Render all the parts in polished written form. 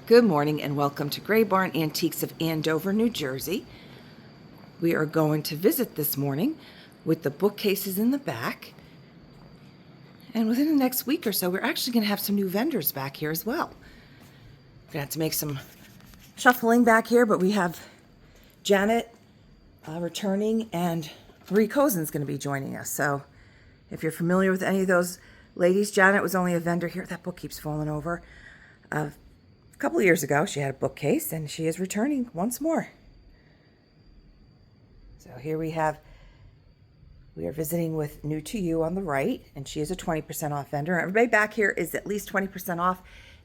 Good morning and welcome to Gray Barn Antiques of Andover, New Jersey. We are going to visit this morning with the bookcases in the back. And within the next week or so, we're actually going to have some new vendors back here as well. We're going to have to make some shuffling back here, but we have Janet returning and Marie Cozen's going to be joining us. So if you're familiar with any of those ladies, Janet was only a vendor here. That book keeps falling over. A couple of years ago, she had a bookcase, and she is returning once more. So here we are visiting with New to You on the right, and she is a 20% off vendor. Everybody back here is at least 20% off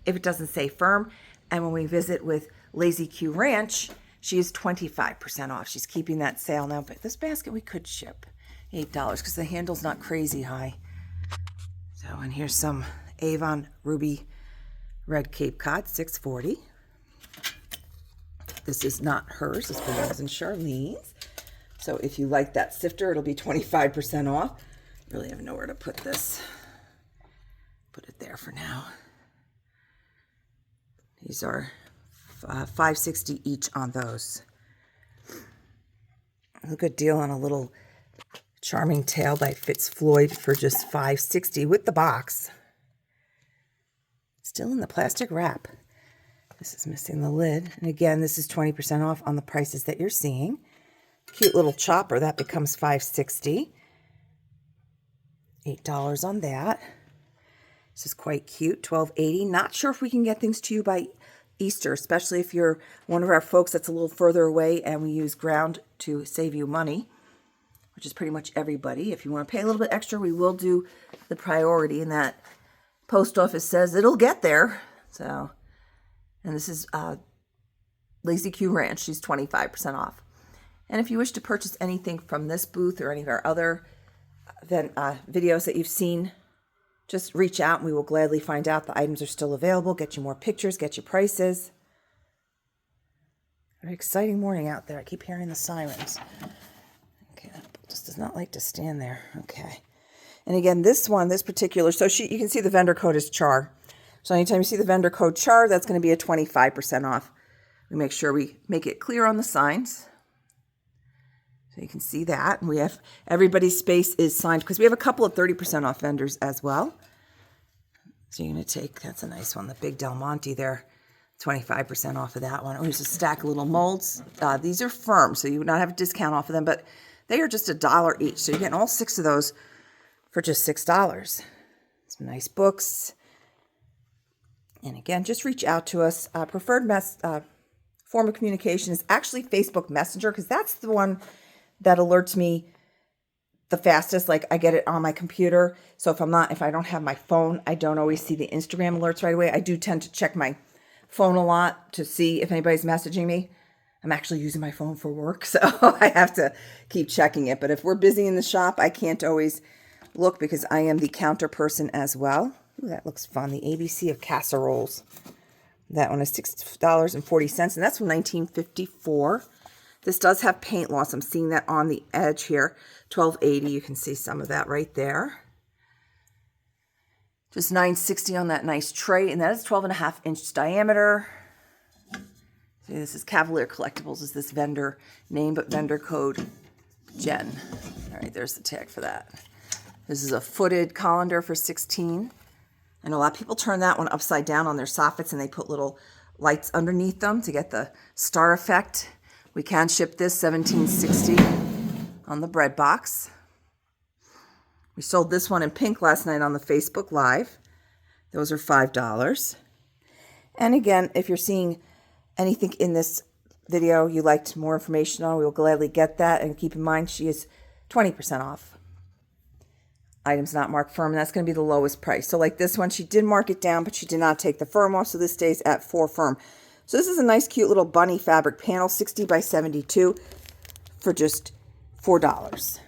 if it doesn't say firm. And when we visit with Lazy Q Ranch, she is 25% off. She's keeping that sale now, but this basket we could ship $8 because the handle's not crazy high. So, and here's some Avon Ruby Red Cape Cod, $6.40. This is not hers. This belongs in Charlene's. So if you like that sifter, it'll be 25% off. Really have nowhere to put this. Put it there for now. These are $5.60 each on those. A good deal on a little Charming Tale by Fitzfloyd for just $5.60 with the box. Still in the plastic wrap. This is missing the lid. And again, this is 20% off on the prices that you're seeing. Cute little chopper. That becomes $5.60. $8 on that. This is quite cute. $12.80. Not sure if we can get things to you by Easter, especially if you're one of our folks that's a little further away and we use ground to save you money, which is pretty much everybody. If you want to pay a little bit extra, we will do the priority in that. Post office says it'll get there. So, and this is Lazy Q Ranch. She's 25% off. And if you wish to purchase anything from this booth or any of our other videos that you've seen, just reach out and we will gladly find out the items are still available, get you more pictures, get you prices. Very exciting morning out there. I keep hearing the sirens. Okay, that just does not like to stand there. Okay. And again, this particular, so you can see the vendor code is CHAR. So anytime you see the vendor code CHAR, that's going to be a 25% off. We make sure we make it clear on the signs. So you can see that. And we have, everybody's space is signed because we have a couple of 30% off vendors as well. So you're going to take, that's a nice one, the Big Del Monte there, 25% off of that one. Oh, here's a stack of little molds. These are firm, so you would not have a discount off of them, but they are just $1 each. So you're getting all 6 of those for just $6. Some nice books. And again, just reach out to us. Preferred form of communication is actually Facebook Messenger, because that's the one that alerts me the fastest. Like, I get it on my computer. So if I don't have my phone, I don't always see the Instagram alerts right away. I do tend to check my phone a lot to see if anybody's messaging me. I'm actually using my phone for work, so I have to keep checking it. But if we're busy in the shop, I can't always look because I am the counter person as well. Ooh, that looks fun. The ABC of Casseroles. That one is $6.40, and that's from 1954. This does have paint loss. I'm seeing that on the edge here. $12.80. You can see some of that right there. Just $9.60 on that nice tray, and that is 12.5-inch diameter. See, this is Cavalier Collectibles is this vendor name, but vendor code Jen. All right, there's the tag for that. This is a footed colander for $16. And a lot of people turn that one upside down on their soffits and they put little lights underneath them to get the star effect. We can ship this $17.60 on the bread box. We sold this one in pink last night on the Facebook Live. Those are $5. And again, if you're seeing anything in this video you liked more information on, we will gladly get that. And keep in mind, she is 20% off. Items not marked firm, and that's going to be the lowest price. So like this one, she did mark it down, but she did not take the firm off, so this stays at 4 firm. So this is a nice, cute little bunny fabric panel, 60 by 72 for just $4.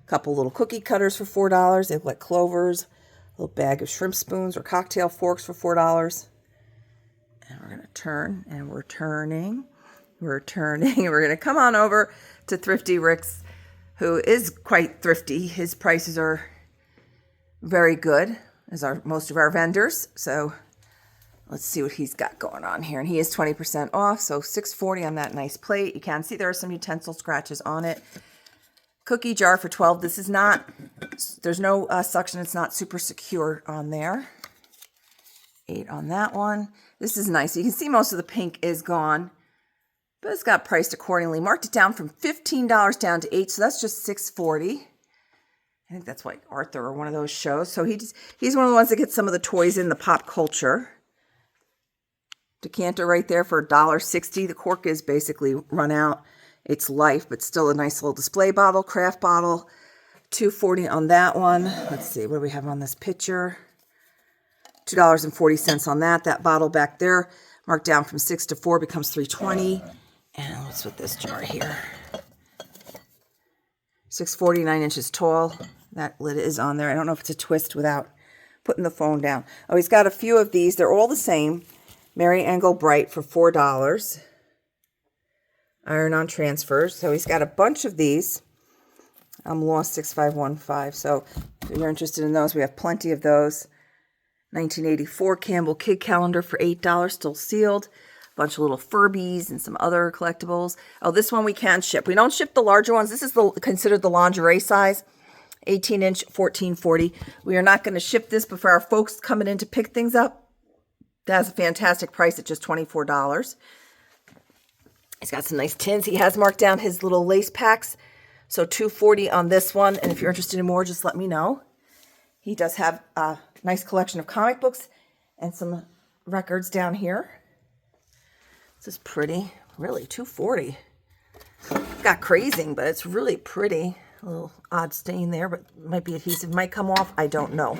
Couple little cookie cutters for $4. They look like clovers. A little bag of shrimp spoons or cocktail forks for $4. And we're going to turn, and we're turning. We're turning. We're going to come on over to Thrifty Rick's, who is quite thrifty. His prices are very good, as are most of our vendors. So Let's see what he's got going on here. And he is 20% off, so $6.40 on that nice plate. You can see there are some utensil scratches on it. Cookie jar for $12. This is not, there's no suction. It's not super secure on there. $8 on that one. This is nice. You can see most of the pink is gone, but it's got priced accordingly. Marked it down from $15 down to $8, so that's just $6.40. I think that's like Arthur or one of those shows. So he's one of the ones that gets some of the toys in the pop culture. Decanter right there for $1.60. The cork is basically run out. It's life, but still a nice little display bottle, craft bottle. $2.40 on that one. Let's see, what do we have on this picture? $2.40 on that. That bottle back there, marked down from 6 to 4, becomes $3.20. And what's with this jar here? $6.40, 9 inches tall. That lid is on there. I don't know if it's a twist without putting the phone down. Oh, he's got a few of these. They're all the same. Mary Angle Bright for $4. Iron-on transfers. So he's got a bunch of these. I'm lost 6515. So if you're interested in those, we have plenty of those. 1984 Campbell Kid Calendar for $8, still sealed. A bunch of little Furbies and some other collectibles. Oh, this one we can ship. We don't ship the larger ones. This is considered the lingerie size. 18-inch, $14.40. We are not going to ship this, but for our folks coming in to pick things up, that's a fantastic price at just $24. He's got some nice tins. He has marked down his little lace packs. So $2.40 on this one. And if you're interested in more, just let me know. He does have a nice collection of comic books and some records down here. This is pretty. Really, $2.40. Got crazing, but it's really pretty. A little odd stain there, but might be adhesive. Might come off. I don't know.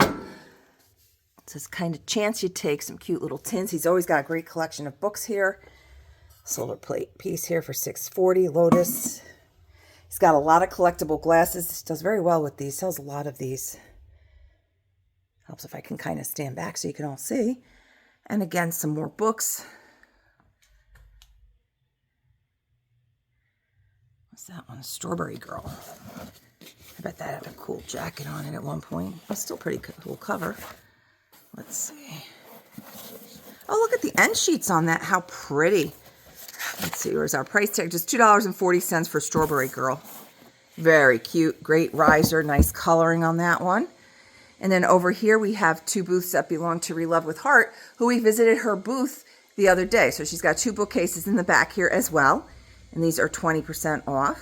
It's this kind of chance you take. Some cute little tins. He's always got a great collection of books here. Silver plate piece here for $6.40. Lotus. He's got a lot of collectible glasses. He does very well with these. Sells a lot of these. Helps if I can kind of stand back so you can all see. And again, some more books. What's that one? Strawberry Girl. I bet that had a cool jacket on it at one point. It's still pretty cool cover. Let's see. Oh, look at the end sheets on that. How pretty. Let's see. Where's our price tag? Just $2.40 for Strawberry Girl. Very cute. Great riser. Nice coloring on that one. And then over here we have two booths that belong to Re-loved with Hart, who we visited her booth the other day. So she's got two bookcases in the back here as well. And these are 20% off.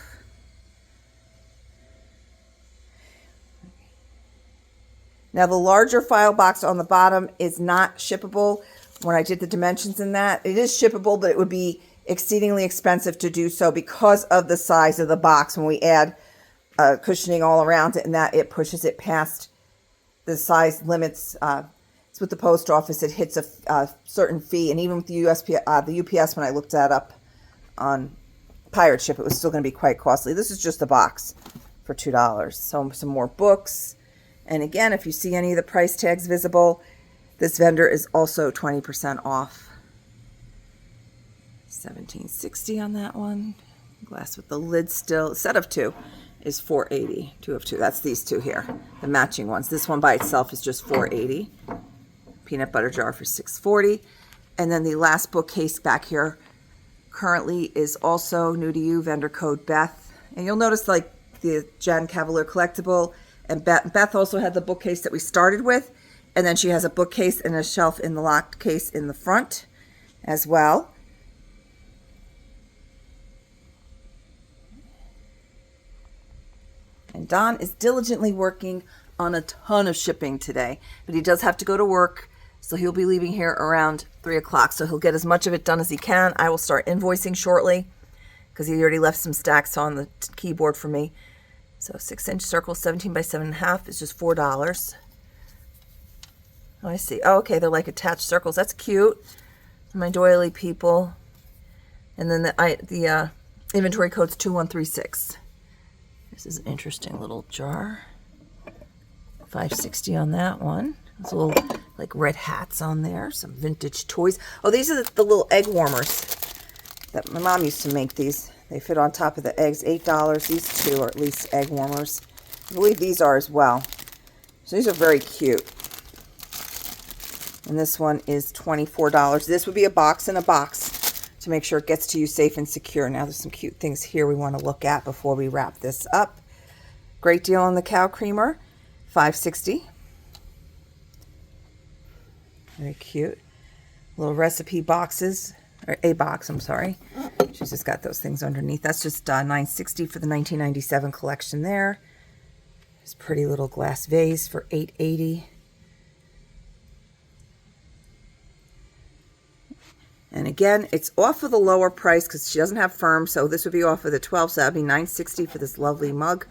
Now the larger file box on the bottom is not shippable. When I did the dimensions in that, it is shippable, but it would be exceedingly expensive to do so because of the size of the box. When we add cushioning all around it and that, it pushes it past the size limits. It's with the post office, it hits a certain fee. And even with the UPS, when I looked that up on pirate ship, it was still going to be quite costly. This is just a box for $2. So some more books. And again, if you see any of the price tags visible, this vendor is also 20% off. $17.60 on that one. Glass with the lid still. Set of two is $4.80. Two of two. That's these two here, the matching ones. This one by itself is just $4.80. Peanut butter jar for $6.40. And then the last bookcase back here currently is also new to you, vendor code Beth. And you'll notice like the Jen Cavalier Collectible, and Beth also had the bookcase that we started with. And then she has a bookcase and a shelf in the locked case in the front as well. And Don is diligently working on a ton of shipping today. But he does have to go to work, so he'll be leaving here around 3 o'clock. So he'll get as much of it done as he can. I will start invoicing shortly because he already left some stacks on the keyboard for me. So 6-inch circle, 17 by 7.5 is just $4. Oh, I see. Oh, okay, they're like attached circles. That's cute. My doily people. And then the inventory code's 2136. This is an interesting little jar. $5.60 on that one. There's a little like red hats on there. Some vintage toys. Oh, these are the little egg warmers that my mom used to make these. They fit on top of the eggs. $8. These two are at least egg warmers. I believe these are as well. So these are very cute. And this one is $24. This would be a box in a box to make sure it gets to you safe and secure. Now there's some cute things here we want to look at before we wrap this up. Great deal on the cow creamer, $5.60. Very cute. Little recipe boxes, or a box, I'm sorry. She's just got those things underneath. That's just $9.60 for the 1997 collection there. This pretty little glass vase for $8.80. And again, it's off of the lower price because she doesn't have firm, so this would be off of the 12, so that would be $9.60 for this lovely mug.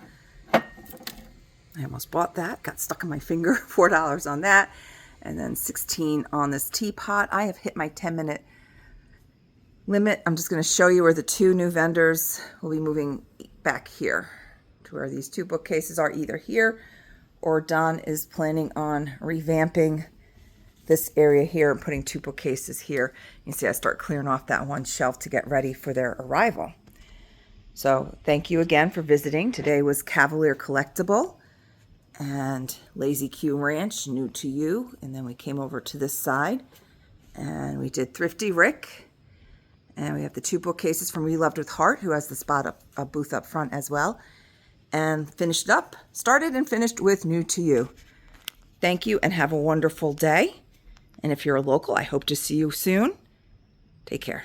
I almost bought that, got stuck in my finger, $4 on that. And then $16 on this teapot. I have hit my 10-minute limit. I'm just going to show you where the two new vendors will be moving back here to where these two bookcases are, either here or Don is planning on revamping this area here and putting two bookcases here. You can see I start clearing off that one shelf to get ready for their arrival. So thank you again for visiting. Today was Cavalier Collectible and Lazy Q Ranch, new to you. And then we came over to this side and we did Thrifty Rick. And we have the two bookcases from Re-loved with Hart, who has the spot up, a booth up front as well. And finished up, started and finished with new to you. Thank you and have a wonderful day. And if you're a local, I hope to see you soon. Take care.